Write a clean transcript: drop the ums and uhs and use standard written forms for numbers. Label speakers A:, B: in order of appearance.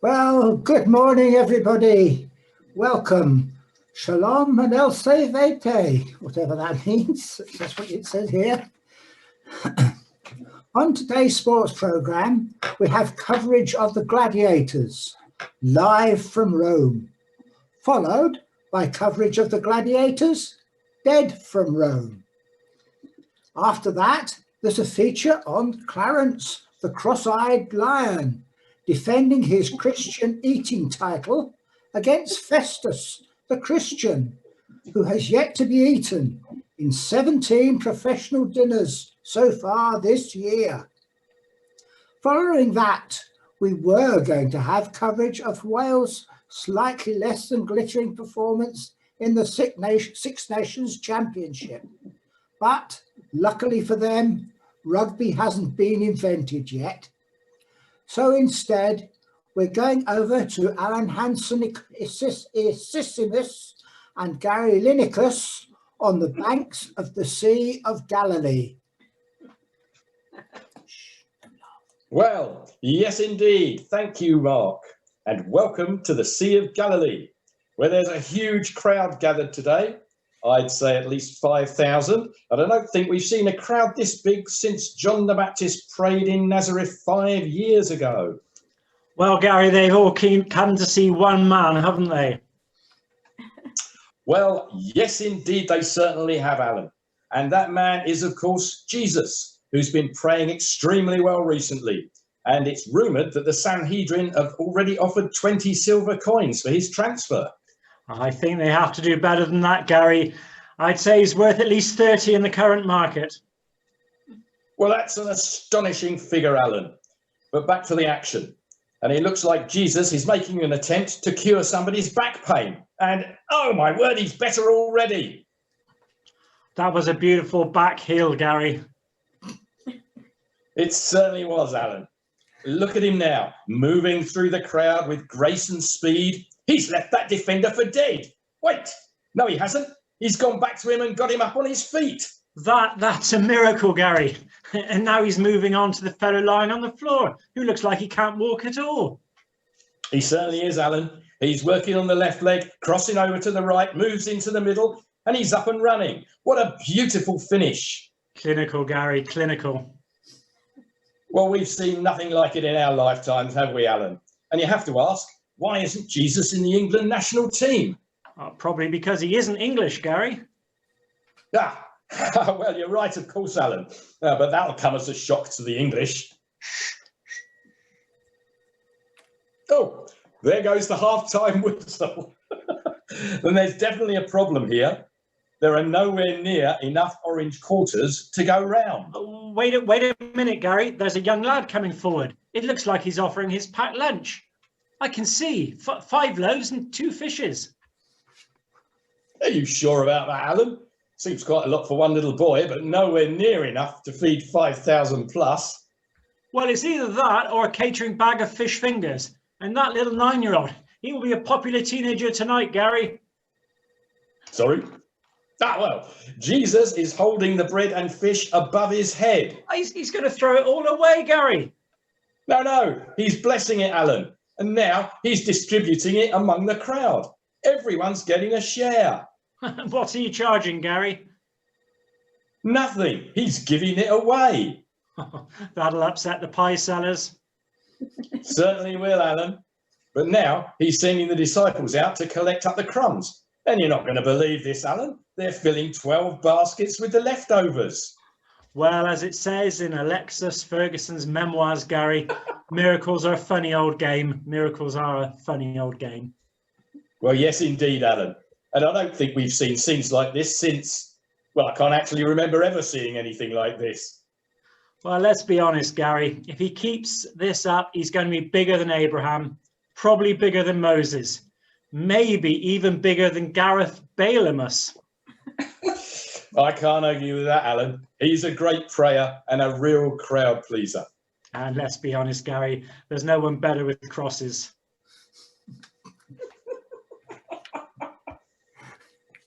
A: Well, good morning, everybody. Welcome. Shalom and El Vete, whatever that means. That's what it says here. On today's sports programme, we have coverage of the Gladiators, live from Rome, followed by coverage of the Gladiators, dead from Rome. After that, there's a feature on Clarence, the cross-eyed lion, defending his Christian eating title against Festus, the Christian, who has yet to be eaten in 17 professional dinners so far this year. Following that, we were going to have coverage of Wales' slightly less than glittering performance in the Six Nations Championship. But luckily for them, rugby hasn't been invented yet. So instead, we're going over to Alan Hansen-Ississimus and Gary Lineker on the banks of the Sea of Galilee.
B: Well, yes, indeed. Thank you, Mark. And welcome to the Sea of Galilee, where there's a huge crowd gathered today. I'd say at least 5,000. And I don't think we've seen a crowd this big since John the Baptist prayed in Nazareth 5 years ago.
C: Well, Gary, they've all come to see one man, haven't they?
B: Well, yes, indeed, they certainly have, Alan. And that man is, of course, Jesus, who's been praying extremely well recently. And it's rumoured that the Sanhedrin have already offered 20 silver coins for his transfer.
C: I think they have to do better than that, Gary. I'd say he's worth at least 30 in the current market.
B: Well, that's an astonishing figure, Alan. But back to the action. And it looks like Jesus is making an attempt to cure somebody's back pain. And, oh my word, he's better already.
C: That was a beautiful back heel, Gary.
B: It certainly was, Alan. Look at him now, moving through the crowd with grace and speed. He's left that defender for dead. Wait, no, he hasn't. He's gone back to him and got him up on his feet.
C: That's a miracle, Gary. And now he's moving on to the fellow lying on the floor, who looks like he can't walk at all.
B: He certainly is, Alan. He's working on the left leg, crossing over to the right, moves into the middle, and he's up and running. What a beautiful finish.
C: Clinical, Gary, clinical.
B: Well, we've seen nothing like it in our lifetimes, have we, Alan? And you have to ask, why isn't Jesus in the England national team?
C: Probably because he isn't English, Gary.
B: Ah, well, you're right, of course, Alan. But that'll come as a shock to the English. Oh, there goes the half-time whistle. Then there's definitely a problem here. There are nowhere near enough orange quarters to go round.
C: Wait a minute, Gary. There's a young lad coming forward. It looks like he's offering his packed lunch. I can see 5 loaves and 2 fishes.
B: Are you sure about that, Alan? Seems quite a lot for one little boy, but nowhere near enough to feed 5,000 plus.
C: Well, it's either that or a catering bag of fish fingers. And that little 9-year-old, he will be a popular teenager tonight, Gary.
B: Sorry? Ah, well, Jesus is holding the bread and fish above his head.
C: He's going to throw it all away, Gary.
B: No, he's blessing it, Alan. And now he's distributing it among the crowd. Everyone's getting a share.
C: What are you charging, Gary?
B: Nothing. He's giving it away.
C: That'll upset the pie sellers.
B: Certainly will, Alan. But now he's sending the disciples out to collect up the crumbs. And you're not going to believe this, Alan. They're filling 12 baskets with the leftovers.
C: Well, as it says in Alexis Ferguson's memoirs, Gary, miracles are a funny old game. Miracles are a funny old game.
B: Well, yes, indeed, Alan. And I don't think we've seen scenes like this since, well, I can't actually remember ever seeing anything like this.
C: Well, let's be honest, Gary. If he keeps this up, he's going to be bigger than Abraham, probably bigger than Moses, maybe even bigger than Gareth Baleamus.
B: I can't argue with that, Alan. He's a great prayer and a real crowd pleaser.
C: And let's be honest, Gary, there's no one better with crosses.